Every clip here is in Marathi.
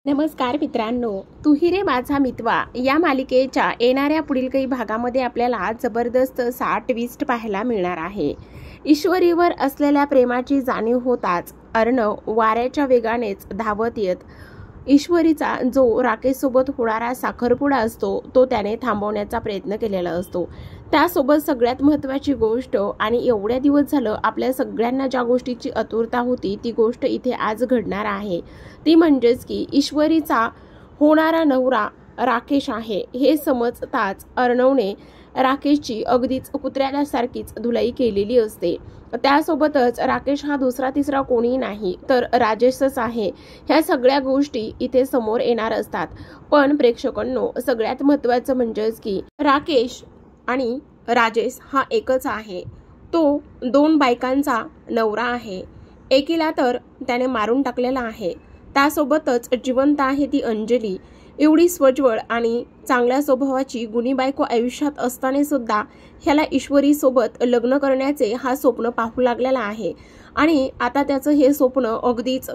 नमस्कार मित्रांनो, तू ही रे माझा मितवा या मालिकेच्या येणाऱ्या पुढील काही भागामध्ये आपल्याला जबरदस्त 60 ट्विस्ट पाहायला मिळणार आहे। ईश्वरीवर असलेल्या प्रेमाची जाणीव होताच अर्णव वाऱ्याच्या वेगानेच धावत येत ईश्वरीचा जो राकेशसोबत होणारा साखरपुडा असतो तो त्याने थांबवण्याचा प्रयत्न केलेला असतो। त्यासोबत सगळ्यात महत्त्वाची गोष्ट आणि एवढ्या दिवस झालं आपल्या सगळ्यांना ज्या गोष्टीची आतुरता होती ती गोष्ट इथे आज घडणार आहे। ती म्हणजेच की ईश्वरीचा होणारा नवरा राकेश आहे हे समजताच अर्णवने राकेशची अगदीच कुत्र्यासारखीच धुलाई केलेली असते। त्यासोबतच राकेश हा दुसरा तिसरा कोणी नाही तर राजेशच आहे। ह्या सगळ्या गोष्टी इथे समोर येणार असतात, पण प्रेक्षकांनो सगळ्यात महत्त्वाचं म्हणजेच की राकेश आणि राजेश हा एकच आहे। तो दोन बायकांचा नवरा आहे। एकीला तर त्याने मारून टाकलेला आहे, त्यासोबतच जिवंत आहे ती अंजली। एवढी स्वज्वळ आणि चांगल्या स्वभावाची गुणी बायको आयुष्यात असताना सुद्धा ह्याला ईश्वरी सोबत लग्न करण्याचे हा स्वप्न पाहू लागलेला आहे आणि आता त्याचं हे स्वप्न अगदीच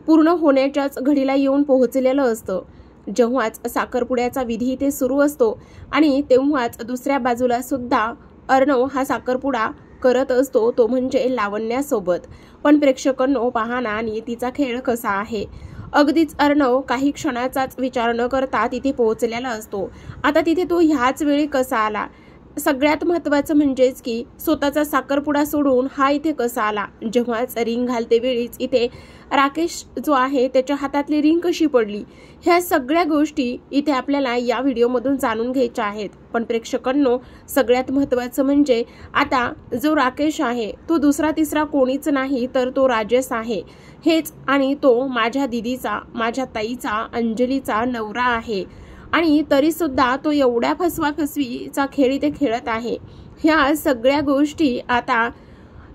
पूर्ण होण्याच्याच घडीला येऊन पोहोचलेलं असतं। जेव्हाच साखरपुड्याचा विधी ते सुरू असतो आणि तेव्हाच दुसऱ्या बाजूला सुद्धा अर्णव हा साखरपुडा करत असतो, तो म्हणजे लावण्यासोबत। पण प्रेक्षकांनो पहा ना नियतीचा खेळ कसा आहे। अगदीच अर्णव काही क्षणाचाच विचार न करता तिथे पोहोचलेला असतो। आता तिथे तो ह्याच वेळी कसा आला? सगळ्यात महत्त्वाचं म्हणजेच की स्वतःचा साखरपुडा सोडून हा इथे कसा आला? जेव्हाच रिंग घालते वेळीच इथे राकेश जो आहे त्याच्या हातातली रिंग कशी पडली? ह्या सगळ्या गोष्टी इथे आपल्याला या व्हिडिओमधून जाणून घ्यायच्या आहेत। पण प्रेक्षकांनो सगळ्यात महत्त्वाचं म्हणजे आता जो राकेश आहे तो दुसरा तिसरा कोणीच नाही तर तो राजेश आहे हेच, आणि तो माझ्या दिदीचा, माझ्या ताईचा, अंजलीचा नवरा आहे। आणि तरी सुद्धा तो एवढ्या फसवाफसवीचा खेळ इथे खेळत आहे। ह्या सगळ्या गोष्टी आता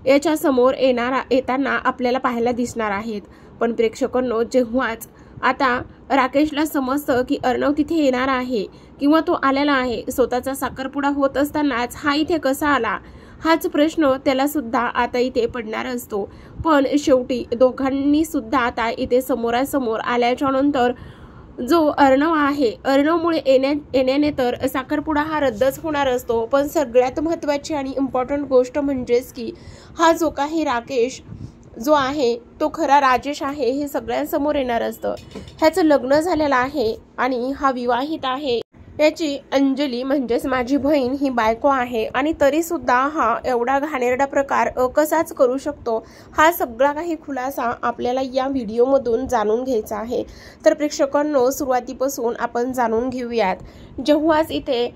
याच्या समोर येताना आपल्याला पाहायला दिसणार आहेत। पण प्रेक्षकांनो जेव्हाच आता राकेशला समजतं की अर्णव तिथे येणार आहे किंवा तो आलेला आहे, स्वतःचा साखरपुडा होत असतानाच हा इथे कसा आला हाच प्रश्न त्याला सुद्धा आता इथे पडणार असतो। पण शेवटी दोघांनी सुद्धा आता इथे समोरासमोर आल्याच्या नंतर जो अर्णव आहे, अर्णवमुळे येण्याने तर साखरपुडा हा रद्दच होणार असतो। पण सगळ्यात महत्त्वाची आणि इम्पॉर्टंट गोष्ट म्हणजेच की हा जो काही राकेश जो आहे तो खरा राजेश आहे हे सगळ्यांसमोर येणार असतं। ह्याचं लग्न झालेलं आहे आणि हा विवाहित आहे। याची अंजली म्हणजेच माझी बहीण ही बायको आहे आणि तरी सुद्धा हा एवढा घाणेरडा प्रकार कसाच करू शकतो हा सगळा काही खुलासा आपल्याला या व्हिडिओमधून जाणून घ्यायचा आहे। तर प्रेक्षकांनो सुरुवातीपासून आपण जाणून घेऊयात। जेव्हाच इथे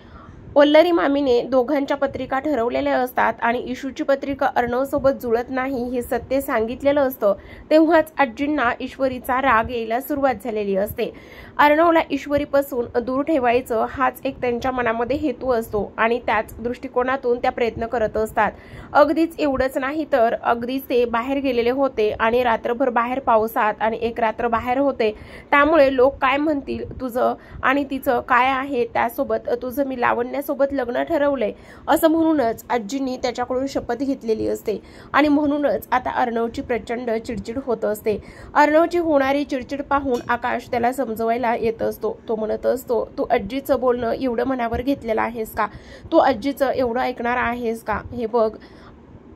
वल्लरी मामीने दोघांच्या पत्रिका ठरवलेल्या असतात आणि इशूची पत्रिका अर्णव सोबत जुळत नाही हे सत्य सांगितलेलं असतं, तेव्हाच आजींना ईश्वरीचा राग यायला सुरुवात झालेली असते। अर्णवला ईश्वरीपासून दूर ठेवायचं हाच एक त्यांच्या मनामध्ये हेतू असतो आणि त्याच दृष्टिकोनातून त्या प्रयत्न करत असतात। अगदीच एवढंच नाही तर अगदीच ते बाहेर गेलेले होते आणि रात्रभर बाहेर पावसात आणि एक रात्र बाहेर होते, त्यामुळे लोक काय म्हणतील तुझं आणि तिचं काय आहे, त्यासोबत तुझं मी लावण्यासोबत लग्न ठरवलंय असं म्हणूनच आजींनी त्याच्याकडून शपथ घेतलेली असते आणि म्हणूनच आता अर्णवची प्रचंड चिडचिड होत असते। अर्णवची होणारी चिडचिड पाहून आकाश त्याला समजवायला येत असतो। तो म्हणत असतो तू आजीचं बोलणं एवढं मनावर घेतलेलं आहेस का? तू आजीचं एवढं ऐकणार आहेस का? हे बघ,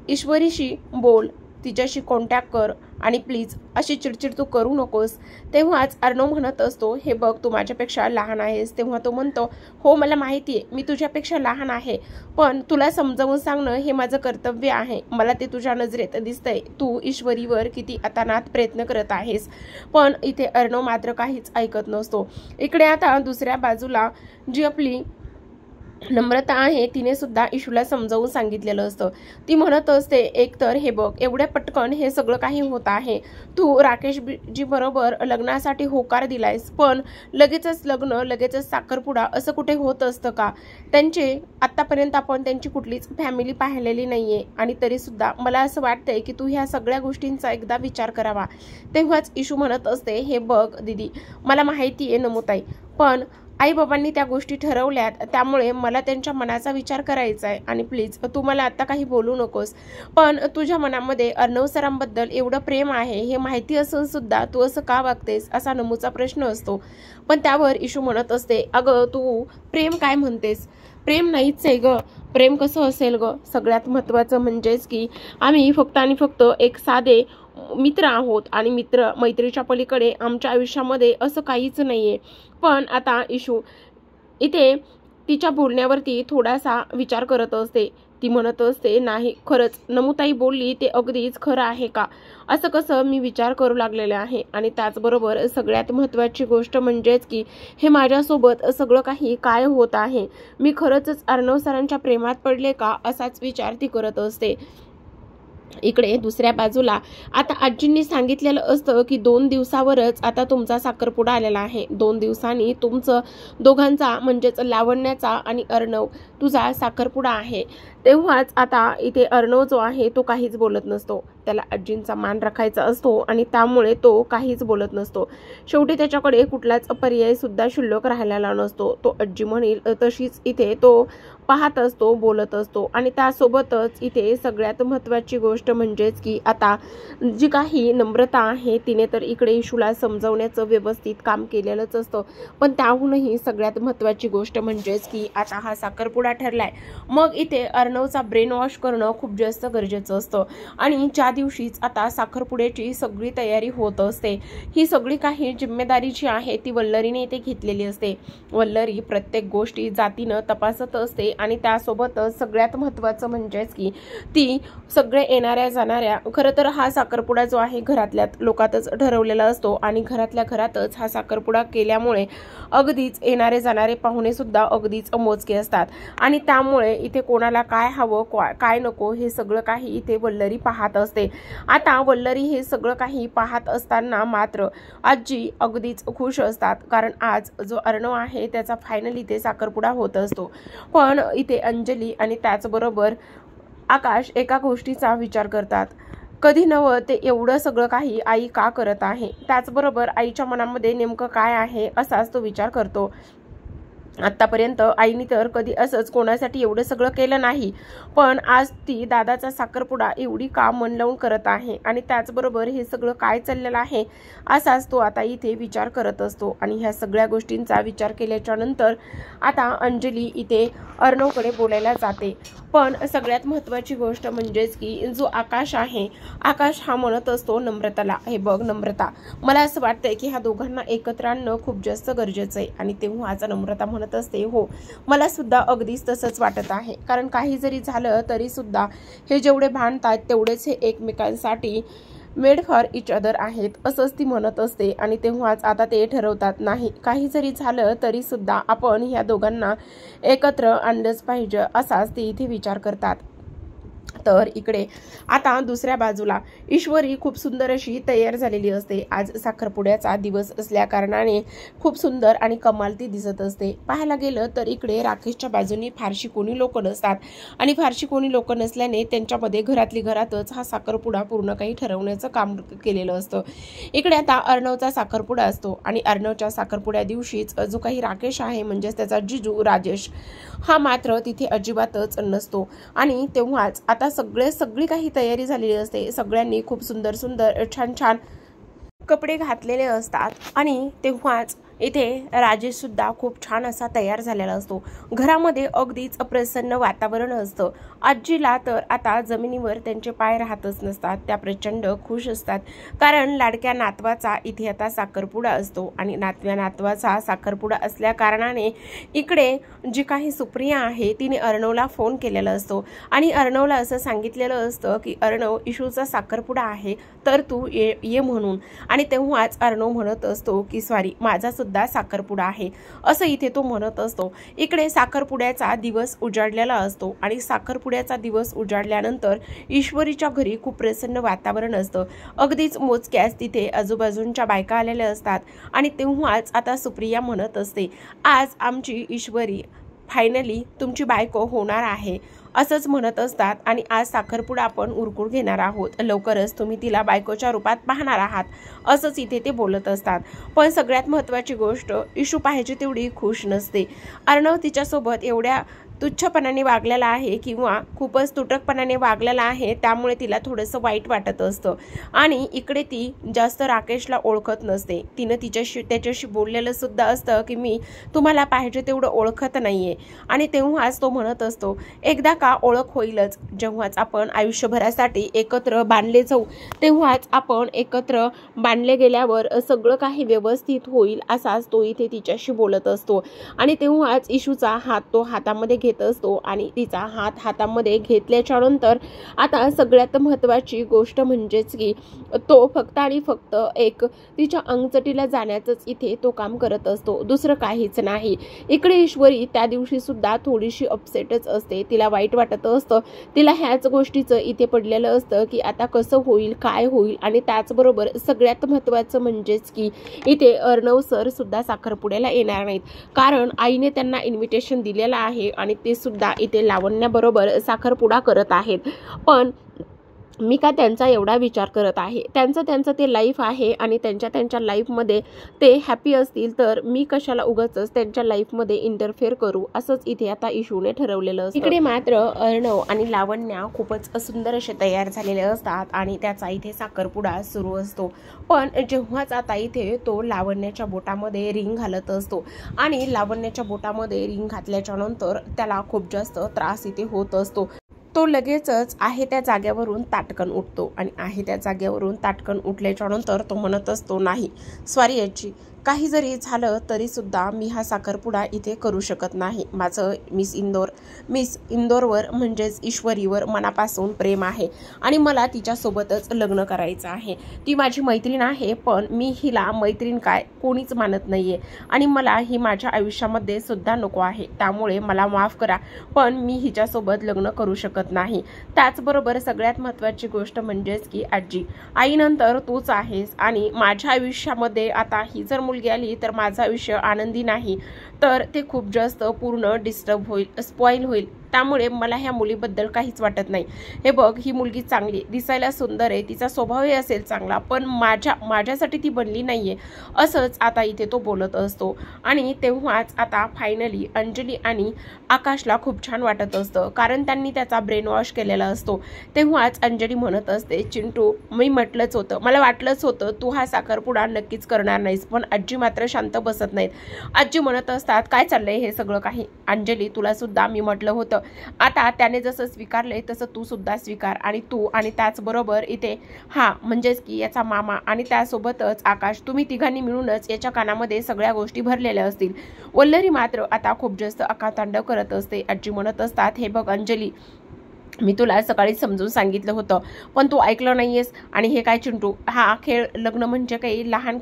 ईश्वरीशी बोल, तिच्याशी कॉन्टॅक्ट कर आणि प्लीज अशी चिडचिड तू करू नकोस। तेव्हाच अर्णव म्हणत असतो हे बघ तू माझ्यापेक्षा लहान आहेस। तेव्हा तो म्हणतो हो मला माहिती आहे मी तुझ्यापेक्षा लहान आहे, पण तुला समजावून सांगणं हे माझं कर्तव्य आहे। मला ते तुझ्या नजरेत दिसतंय तू ईश्वरीवर किती अतोनात प्रयत्न करत आहेस। पण इथे अर्णव मात्र काहीच ऐकत नसतो। इकडे आता दुसऱ्या बाजूला जी आपली नम्रता आहे तिने सुद्धा इशूला समजावून सांगितलेलं असतं। ती म्हणत असते एकतर हे बघ एवढ्या पटकन हे सगळं काही होत आहे, तू राकेश जी बरोबर लग्नासाठी होकार दिलायस, पण लगेचच लग्न लगेचच साखरपुडा असं कुठे होत असतं का? त्यांचे आतापर्यंत आपण त्यांची कुठलीच फॅमिली पाहिलेली नाहीये आणि तरी सुद्धा मला असं वाटतंय की तू ह्या सगळ्या गोष्टींचा एकदा विचार करावा। तेव्हाच इशू म्हणत असते हे बघ दीदी मला माहिती आहे नमुताई, पण आई-बाबांनी त्या गोष्टी ठरवल्यात, त्यामुळे मला त्यांच्या मनाचा विचार करायचा आहे आणि प्लीज तू मला आता काही बोलू नकोस. पण तुझ्या मनामध्ये अर्णव सरांबद्दल एवढं प्रेम आहे हे माहिती असून सुद्धा तू असं का वागतेस, असा नमूचा प्रश्न असतो. पण त्यावर इशू म्हणत असते, अगं तू प्रेम काय म्हणतेस? प्रेम नाहीच आहे ग. प्रेम कसं असेल ग? सगळ्यात महत्त्वाचं म्हणजेच की आम्ही फक्त आणि फक्त एक साधे मित्र आहोत आणि मैत्रीच्या पलीकडे आमच्या आयुष्यामध्ये असं काहीच नाहीये. पण आता इशू इथे तिच्या बोलण्यावरती थोडासा विचार करत असते. ती म्हणत असते, नाही खरंच नमुताई बोलली ते अगदीच खरं आहे का? असं कसं मी विचार करू लागलेले आहे. आणि त्याचबरोबर सगळ्यात महत्त्वाची गोष्ट म्हणजेच की हे माझ्यासोबत सगळं काही काय होत आहे? मी खरंच अर्णव सरांच्या प्रेमात पडले का? असाच विचार ती करत असते. इकडे दुसऱ्या बाजूला आता आजींनी सांगितलेलं असतं की 2 दिवसावरच आता तुमचा साखरपुडा आलेला आहे. 2 दिवसांनी तुमचं दोघांचा म्हणजेच लावण्याचा आणि अर्णव तुझा साखरपुडा आहे. तेव्हाच आता इथे अर्णव जो आहे तो काहीच बोलत नसतो. त्याला आजींचा मान राखायचा असतो आणि त्यामुळे तो काहीच बोलत नसतो. शेवटी त्याच्याकडे कुठलाच पर्याय सुद्धा शिल्लक राहिलेला नसतो. तो आजी म्हणेल तशीच इथे तो पाहत असतो, बोलत असतो. आणि त्यासोबतच इथे सगळ्यात महत्त्वाची गोष्ट म्हणजेच की आता जी काही नम्रता आहे तिने तर इकडे इशूला समजवण्याचं व्यवस्थित काम केलेलंच असतं. पण त्याहूनही सगळ्यात महत्त्वाची गोष्ट म्हणजेच की आता हा साखरपुडा ठरलाय, मग इथे अर्णवचा ब्रेन वॉश करणं खूप जास्त गरजेचं असतं. आणि ज्या दिवशीच आता साखरपुड्याची सगळी तयारी होत असते, ही सगळी काही जिम्मेदारी जी आहे ती वल्लरीने इथे घेतलेली असते. वल्लरी प्रत्येक गोष्टी जातीनं तपासत असते आणि त्यासोबतच सगळ्यात महत्त्वाचं म्हणजेच की ती सगळे येणाऱ्या जाणाऱ्या, खरं तर हा साखरपुडा जो आहे घरातल्या लोकातच ठरवलेला असतो आणि घरातल्या घरातच हा साखरपुडा केल्यामुळे अगदीच येणारे जाणारे पाहुणे सुद्धा अगदीच मोजके असतात. आणि त्यामुळे इथे कोणाला काय हवं काय नको हे सगळं काही इथे वल्लरी पाहत असते. आता वल्लरी हे सगळं काही पाहत असताना मात्र आजी अगदीच खुश असतात, कारण आज जो अर्णव आहे त्याचा फायनली इथे साखरपुडा होत असतो. पण इथे अंजली आणि त्याचबरोबर आकाश एका गोष्टीचा विचार करतात, कधी नवं ते एवढं सगळं काही आई का करत आहे? त्याचबरोबर आईच्या मनामध्ये नेमकं काय आहे असाच तो विचार करतो. आतापर्यंत आईने तर कधी असंच कोणासाठी एवढं सगळं केलं नाही, पण आज ती दादाचा साखरपुडा एवढी का मन लावून करत आहे आणि त्याचबरोबर हे सगळं काय चाललेलं आहे असाच तो आता इथे विचार करत असतो. आणि ह्या सगळ्या गोष्टींचा विचार केल्याच्या नंतर आता अंजली इथे अर्णवकडे बोलायला जाते. पण सगळ्यात महत्त्वाची गोष्ट म्हणजेच की जो आकाश आहे, आकाश हा म्हणत असतो नम्रताला, हे बघ नम्रता, मला असं वाटतंय की ह्या दोघांना एकत्र आणणं खूप जास्त गरजेचं आहे. आणि तेव्हा आज नम्रता म्हणत असते, हो मला सुद्धा अगदीच तसंच वाटत आहे, कारण काही जरी झालं तरी सुद्धा हे जेवढे भांडतात तेवढेच हे एकमेकांसाठी मेड फॉर इच अदर आहेत, असंच ती म्हणत असते. आणि तेव्हाच आता ते ठरवतात, नाही काही जरी झालं तरी सुद्धा आपण ह्या दोघांना एकत्र आणलंच पाहिजे, असाच ते इथे विचार करतात. तर इकडे आता दुसऱ्या बाजूला ईश्वरी खूप सुंदर अशी तयार झालेली असते. आज साखरपुड्याचा दिवस असल्या कारणाने खूप सुंदर आणि कमाल ती दिसत असते. पाहायला गेलं तर इकडे राकेशच्या बाजूने फारशी कोणी लोक नसतात आणि फारशी कोणी लोक नसल्याने त्यांच्यामध्ये घरातली घरातच हा साखरपुडा पूर्ण काही ठरवण्याचं काम केलेलं असतं. इकडे आता अर्णवचा साखरपुडा असतो आणि अर्णवच्या साखरपुड्या दिवशीच जो काही राकेश आहे म्हणजेच त्याचा जिजू राजेश हा मात्र तिथे अजिबातच नसतो. आणि तेव्हाच आता सगळी काही तयारी झालेली असते. सगळ्यांनी खूप सुंदर सुंदर छान छान कपडे घातलेले असतात आणि तेव्हाच इथे राजेश सुद्धा खूप छान असा तयार झालेला असतो. घरामध्ये अगदीच अप्रसन्न वातावरण असतं. आजीला तर आता जमिनीवर त्यांचे पाय राहतच नसतात. त्या प्रचंड खुश असतात, कारण लाडक्या नातवाचा इथे आता साखरपुडा असतो आणि नातव्या नातवाचा साखरपुडा असल्या कारणाने इकडे जी काही सुप्रिया आहे तिने अर्णवला फोन केलेला असतो आणि अर्णवला असं सांगितलेलं असतं की अर्णव इशूचा साखरपुडा आहे तर तू ये म्हणून. आणि तेव्हाच अर्णव म्हणत असतो की सॉरी माझा सुद्धा साखरपुडा आहे, असं इथे तो म्हणत असतो. इकडे साखरपुड्याचा दिवस उजाडलेला असतो आणि साखरपुड्याचा दिवस उजाडल्यानंतर ईश्वरीच्या घरी खूप प्रसन्न वातावरण असतं. अगदीच मोजक्याच तिथे आजूबाजूंच्या बायका आलेल्या असतात आणि तेव्हाच आता सुप्रिया म्हणत असते, आज आमची ईश्वरी फायनली तुमची बायको होणार आहे, असंच म्हणत असतात आणि आज साखरपुडा आपण उरकून घेणार आहोत, लवकरच तुम्ही तिला बायकोच्या रूपात पाहणार आहात, असंच इथे ते बोलत असतात। पण सगळ्यात महत्त्वाची गोष्ट, इशू पाहिजे तेवढी खुश नसते। अर्णव तिच्यासोबत एवढ्या तुच्छपणाने वागलेला आहे किंवा खूपच तुटकपणाने वागलेला आहे, त्यामुळे तिला थोडंसं वाईट वाटत असतं। आणि इकडे ती जास्त राकेशला ओळखत नसते। तिनं त्याच्याशी बोललेलं सुद्धा असतं की मी तुम्हाला पाहिजे तेवढं ओळखत नाहीये। आणि तेव्हाच तो म्हणत असतो, एकदा का ओळख होईलच, जेव्हाच आपण आयुष्यभरासाठी एकत्र बांधले जाऊ तेव्हाच आपण एकत्र बांधले गेल्यावर सगळं काही व्यवस्थित होईल, असाच तो इथे तिच्याशी बोलत असतो। आणि तेव्हाच इशूचा हात तो हातामध्ये घेत असतो आणि तिचा हात हातामध्ये घेतल्याच्या नंतर आता सगळ्यात महत्त्वाची गोष्ट म्हणजेच की तो फक्त आणि फक्त एक तिच्या अंगचटीला जाण्याचंच इथे तो काम करत असतो, दुसरं काहीच नाही। इकडे ईश्वरी त्या दिवशी सुद्धा थोडीशी अपसेटच असते, तिला वाईट वाटत असतं, तिला ह्याच गोष्टीचं इथे पडलेलं असतं की आता कसं होईल, काय होईल। आणि त्याचबरोबर सगळ्यात महत्त्वाचं म्हणजेच की इथे अर्णव सर सुद्धा साखरपुड्याला येणार नाहीत, कारण आईने त्यांना इन्व्हिटेशन दिलेलं आहे आणि ते सुद्धा इथे लावण्याबरोबर साखरपुडा करत आहेत। पण मी का त्यांचा एवढा विचार करत आहे, त्यांचं ते लाईफ आहे आणि त्यांच्या लाईफमध्ये ते हॅपी असतील, तर मी कशाला उगाचच त्यांच्या लाईफमध्ये इंटरफेअर करू, असंच इथे आता इशूने ठरवलेलं असतं। इकडे मात्र अर्णव आणि लावण्या खूपच सुंदर असे तयार झालेले असतात आणि त्याचा इथे साखरपुडा सुरू असतो। पण जेव्हाच आता इथे तो लावण्याच्या बोटामध्ये रिंग घालत असतो आणि लावण्याच्या बोटामध्ये रिंग घातल्याच्या नंतर त्याला खूप जास्त त्रास इथे होत असतो। तो लगेचच आहे त्या जागेवरून ताटकन उठतो आणि आहे त्या जागेवरून ताटकन उठल्याच्या नंतर तो म्हणत असतो, नाही सॉरी आजी, काही जरी झालं तरी सुद्धा मी हा साखरपुडा इथे करू शकत नाही। माझं मिस इंदोरवर म्हणजेच ईश्वरीवर मनापासून प्रेम आहे आणि मला तिच्यासोबतच लग्न करायचं आहे। ती माझी मैत्रीण आहे, पण मी हिला मैत्रीण काय कोणीच मानत नाहीये आणि मला ही माझ्या आयुष्यामध्ये सुद्धा नको आहे, त्यामुळे मला माफ करा, पण मी हिच्यासोबत लग्न करू शकत नाही। त्याचबरोबर सगळ्यात महत्त्वाची गोष्ट म्हणजेच की आजी, आईनंतर तूच आहेस आणि माझ्या आयुष्यामध्ये आता ही जर मुलगी आली तर माझं आयुष्य आनंदी नाही, तर ते खूप जास्त पूर्ण डिस्टर्ब होईल, स्पॉइल होईल, त्यामुळे मला ह्या मुलीबद्दल काहीच वाटत नाही। हे बघ, ही मुलगी चांगली, दिसायला सुंदर आहे, तिचा स्वभावही असेल चांगला, पण माझ्यासाठी ती बनली नाहीये, असंच आता इथे तो बोलत असतो। आणि तेव्हाच आता फायनली अंजली आणि आकाशला खूप छान वाटत असतं, कारण त्यांनी त्याचा ब्रेन वॉश केलेला असतो। तेव्हाच अंजली म्हणत असते, चिंटू, मी म्हटलंच होतं, मला वाटलंच होतं तू हा साखरपुडा नक्कीच करणार नाहीस। पण आजी मात्र शांत बसत नाहीत। आजी म्हणत असतात, काय चाललंय हे सगळं काही? अंजली, तुला सुद्धा मी म्हटलं होतं, आता त्याने जसं स्वीकारलंय तसं तू सुद्धा स्वीकार। आणि तू आणि त्याचबरोबर इथे हा म्हणजेच की याचा मामा आणि त्यासोबतच आकाश, तुम्ही तिघांनी मिळूनच याच्या कानामध्ये सगळ्या गोष्टी भरलेल्या असतील। वल्लरी मात्र आता खूप जास्त आकातांडव करत असते। आजी म्हणत असतात, हे बघ अंजली, मी तुला सकाळी समजून सांगितलं होतं, पण तू ऐकलं नाहीयेस। आणि हे काय चिंटू, हा खेळ, लग्न म्हणजे काही लहान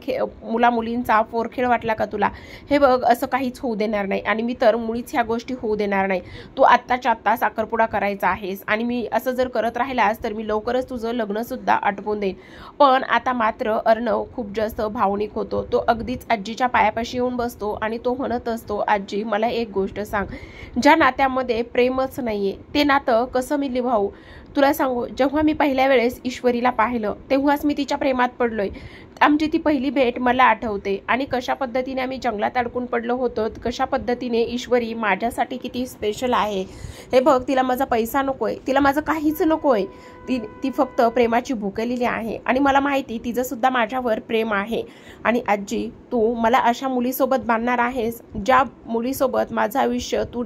मुलींचा पोरखेळ वाटला का तुला? हे बघ, असं काहीच होऊ देणार नाही आणि मी तर मुळीच ह्या गोष्टी होऊ देणार नाही। तू आत्ताच्या आत्ता साखरपुडा करायचा आहेस आणि मी असं जर करत राहिलास तर मी लवकरच तुझं लग्न सुद्धा आटपून देईन। पण आता मात्र अर्णव खूप जास्त भावनिक होतो, तो अगदीच आजीच्या पायापाशी येऊन बसतो आणि तो म्हणत असतो, आजी, मला एक गोष्ट सांग, ज्या नात्यामध्ये प्रेमच नाहीये ते नातं कसं मी निभावू? तुला सांगू, जेव्हा मी पहिल्या वेळेस ईश्वरीला पाहिलं तेव्हाच मी तिच्या प्रेमात पडलोय। आमची ती पहिली भेट मला आठवते आणि कशा पद्धतीने आम्ही जंगलात अडकून पडलो होतो, कशा पद्धतीने ईश्वरी माझ्यासाठी किती स्पेशल आहे। हे बघ, तिला माझा पैसा नकोय, तिला माझं काहीच नकोय, ती फक्त प्रेमाची भुकेलेली आहे आणि मला माहिती तिचं सुद्धा माझ्यावर प्रेम आहे। आणि आजी, तू मला अशा मुलीसोबत बांधणार आहेस ज्या मुलीसोबत माझं आयुष्य तू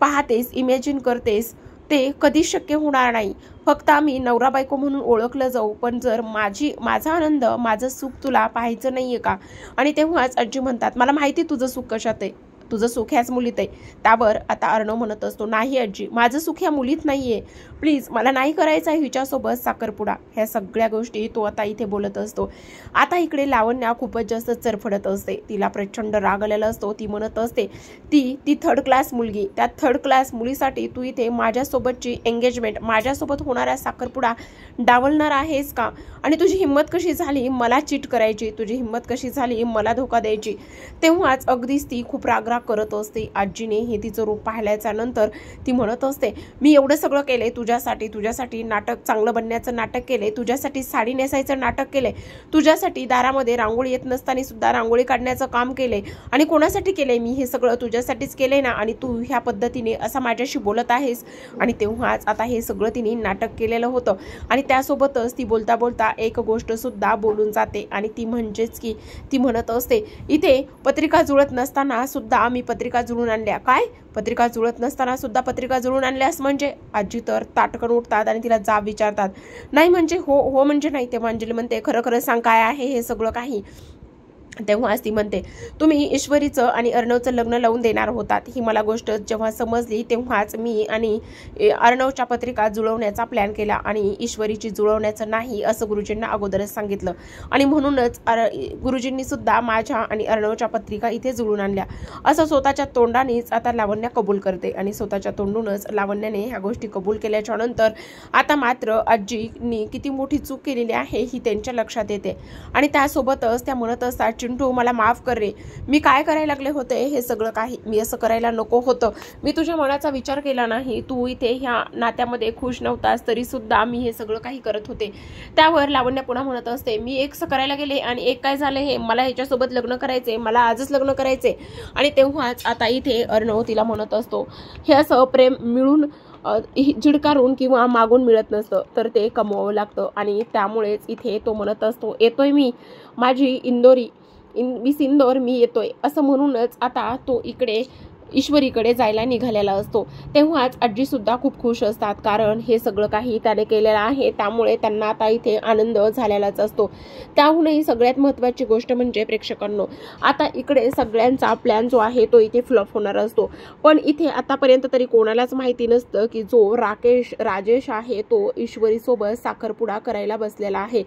पाहतेस, इमॅजिन करतेस, ते कधीच शक्य होणार नाही। फक्त आम्ही नवरा बायको म्हणून ओळखलं जाऊ, पण जर माझा आनंद, माझं सुख तुला पाहायचं नाहीये का? आणि तेव्हाच आजी म्हणतात, मला माहिती तुझं सुख कशात आहे, तुझं सुख ह्याच मुलीत आहे। त्यावर आता अर्णव म्हणत असतो, नाही आजी, माझं सुख ह्या मुलीत नाहीये, प्लीज मला नाही करायचं आहे हिच्यासोबत साखरपुडा। ह्या सगळ्या गोष्टी तो आता इथे बोलत असतो। आता इकडे लावण्या खूपच जास्त चरफडत असते, तिला प्रचंड राग आलेला असतो। ती म्हणत असते, ती थर्ड क्लास मुलगी, त्या थर्ड क्लास मुलीसाठी तू इथे माझ्यासोबतची एंगेजमेंट, माझ्यासोबत होणारा साखरपुडा डावलणार आहेस का? आणि तुझी हिंमत कशी झाली मला चीट करायची? तुझी हिंमत कशी झाली मला धोका द्यायची? तेव्हाच अगदीच ती खूप राग सुद्धा करत असते. आजीने हे तिचं रूप पाहिल्याच्या नंतर ती म्हणत असते, मी एवढं सगळं केलंय तुझ्यासाठी नाटक चांगलं बनण्याचं नाटक केलंय, तुझ्यासाठी साडी नेसायचं नाटक केलंय, तुझ्यासाठी दारामध्ये रांगोळी येत नसताना सुद्धा रांगोळी काढण्याचं काम केलंय आणि कोणासाठी केलंय, मी हे सगळं तुझ्यासाठीच केलंय ना, आणि तू ह्या पद्धतीने असं माझ्याशी बोलत आहेस. आणि तेव्हाच आता हे सगळं तिने नाटक केलेलं होतं आणि त्यासोबतच ती बोलता बोलता एक गोष्ट सुद्धा बोलून जाते आणि ती म्हणजेच की ती म्हणत असते, इथे पत्रिका जुळत नसताना सुद्धा मी पत्रिका जुळून आणल्या. काय पत्रिका जुळत नसताना सुद्धा पत्रिका जुळून आणल्यास म्हणजे? आजी तर ताटकन उठतात आणि तिला जाब विचारतात. नाही म्हणजे हो, हो म्हणजे नाही. तेव्हा अंजली म्हणते, खरं खरं सांग काय आहे हे सगळं काही. तेव्हाच ती म्हणते, तुम्ही ईश्वरीचं आणि अर्णवचं लग्न लावून देणार होतात. ही मला गोष्ट जेव्हा समजली तेव्हाच मी आणि अर्णवच्या पत्रिका जुळवण्याचा प्लॅन केला आणि ईश्वरीची जुळवण्याचं नाही असं गुरुजींना अगोदरच सांगितलं आणि म्हणूनच गुरुजींनी सुद्धा माझ्या आणि अर्णवच्या पत्रिका इथे जुळून आणल्या असं स्वतःच्या तोंडानेच आता लावण्या कबूल करते. आणि स्वतःच्या तोंडूनच लावण्याने ह्या गोष्टी कबूल केल्याच्या नंतर आता मात्र आजीनी किती मोठी चूक केलेली आहे ही त्यांच्या लक्षात येते आणि त्यासोबतच त्या म्हणत असतात, चिंटू मला माफ कर रे, मी काय करायला लागले होते हे सगळं काही, मी असं करायला नको होतं, मी तुझ्या मनाचा विचार केला नाही, तू इथे ह्या नात्यामध्ये खुश नव्हतास तरी सुद्धा मी हे सगळं काही करत होते. त्यावर लावण्य पुन्हा म्हणत असते, मी एक करायला गेले आणि एक काय झाले, हे मला ह्याच्यासोबत लग्न करायचे, मला आजच लग्न करायचे. आणि तेव्हाच आता इथे अर्णव तिला म्हणत असतो, हे असं प्रेम मिळून झिडकारून किंवा मागून मिळत नसतं तर ते कमवावं लागतं. आणि त्यामुळेच इथे तो म्हणत असतो, येतोय मी माझी इंदोर मी येतोय असं म्हणूनच आता तो इकडे ईश्वरीकडे जायला निघालेला असतो. तेव्हाच आजी सुद्धा खूप खुश असतात कारण हे सगळं काही त्याने केलेलं आहे त्यामुळे त्यांना आता इथे आनंद झालेलाच असतो. त्याहूनही सगळ्यात महत्त्वाची गोष्ट म्हणजे प्रेक्षकांनो, आता इकडे सगळ्यांचा प्लॅन जो आहे तो इथे फ्लॉप होणार असतो. पण इथे आतापर्यंत तरी कोणालाच माहिती नसतं की जो राजेश आहे तो ईश्वरीसोबत साखरपुडा करायला बसलेला आहे.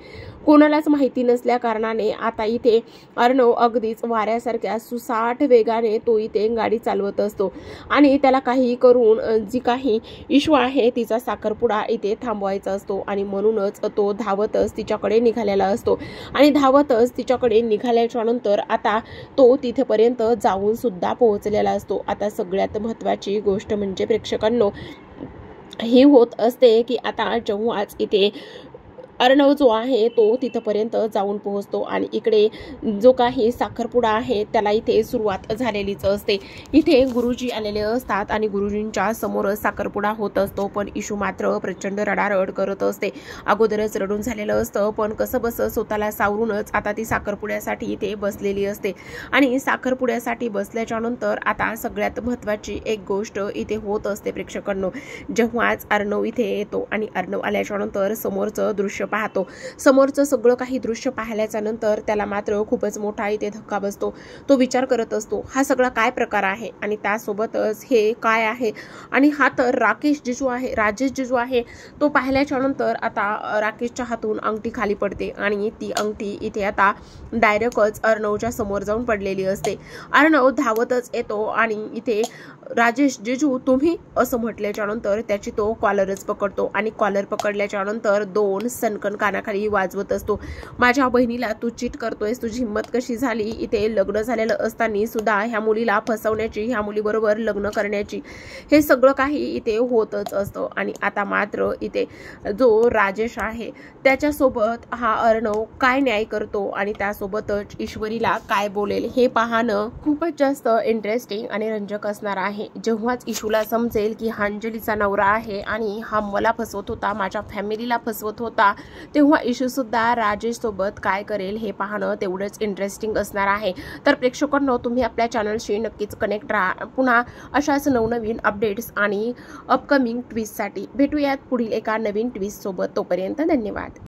कोणालाच माहिती नसल्या कारणाने आता इथे अर्णव अगदीच वाऱ्यासारख्या सुसाट वेगाने तो इथे गाडी चालवत असतो आणि त्याला काही करून जी काही इशू आहे तिचा साखरपुडा इथे थांबवायचा असतो आणि म्हणूनच तो धावतच तिच्याकडे निघालेला असतो. आणि धावतच तिच्याकडे निघाल्याच्या नंतर आता तो तिथेपर्यंत जाऊन सुद्धा पोहोचलेला असतो. आता सगळ्यात महत्त्वाची गोष्ट म्हणजे प्रेक्षकांनो ही होत असते की आता जेव्हाच इथे अर्णव जो आहे तो तिथपर्यंत जाऊन पोहोचतो आणि इकडे जो काही साखरपुडा आहे त्याला इथे सुरुवात झालेलीच असते. इथे गुरुजी आलेले असतात आणि गुरुजींच्या समोरच साखरपुडा होत असतो. पण इशू मात्र प्रचंड रडारड करत असते. अगोदरच रडून झालेलं असतं पण कसं बस स्वतःला सावरूनच आता ती साखरपुड्यासाठी इथे बसलेली असते. आणि साखरपुड्यासाठी बसल्याच्या नंतर आता सगळ्यात महत्त्वाची एक गोष्ट इथे होत असते प्रेक्षकांनो, जेव्हाच अर्णव इथे येतो आणि अर्णव आल्याच्या नंतर समोरचं दृश्य पाहतो. समोरचं सगळं काही दृश्य पाहिल्याच्या नंतर त्याला मात्र खूपच मोठा इथे धक्का बसतो. तो विचार करत असतो, हा सगळा काय प्रकार आहे आणि त्यासोबतच हे काय आहे. आणि हा तर राजेश जिजू आहे. तो पाहिल्याच्या नंतर आता राकेशच्या हातून अंगठी खाली पडते आणि ती अंगठी इथे आता डायरेक्टच अर्णवच्या समोर जाऊन पडलेली असते. अर्णव धावतच येतो आणि इथे राजेश जिजू तुम्ही असं म्हटल्याच्या नंतर त्याची तो कॉलरच पकडतो आणि कॉलर पकडल्याच्या नंतर दोन सनकन कानाखाली वाजवत असतो, माझ्या बहिणीला तू चीट करतोयस, तुझी हिंमत कशी झाली इथे लग्न झालेलं असताना सुद्धा ह्या मुलीला फसवण्याची, ह्या मुलीबरोबर लग्न करण्याची. हे सगळं काही इथे होतच असतं. आणि आता मात्र इथे जो राजेश आहे त्याच्यासोबत हा अर्णव काय न्याय करतो आणि त्यासोबतच ईश्वरीला काय बोलेल हे पाहणं खूपच जास्त इंटरेस्टिंग आणि रंजक असणार आहे. जेव्हाच इशूला समजेल की हा अंजलीचा नवरा आहे आणि हा मला फसवत होता, माझ्या फॅमिलीला फसवत होता, तेव्हा इशू सुद्धा राजेश सोबत काय करेल हे पाहणं तेवढंच इंटरेस्टिंग असणार आहे. तर प्रेक्षकांनो तुम्ही आपल्या चॅनलशी नक्कीच कनेक्ट राहा. पुन्हा अशाच नवनवीन अपडेट्स आणि अपकमिंग ट्विस्टसाठी भेटूयात पुढील एका नवीन ट्विस्ट सोबत. तोपर्यंत धन्यवाद.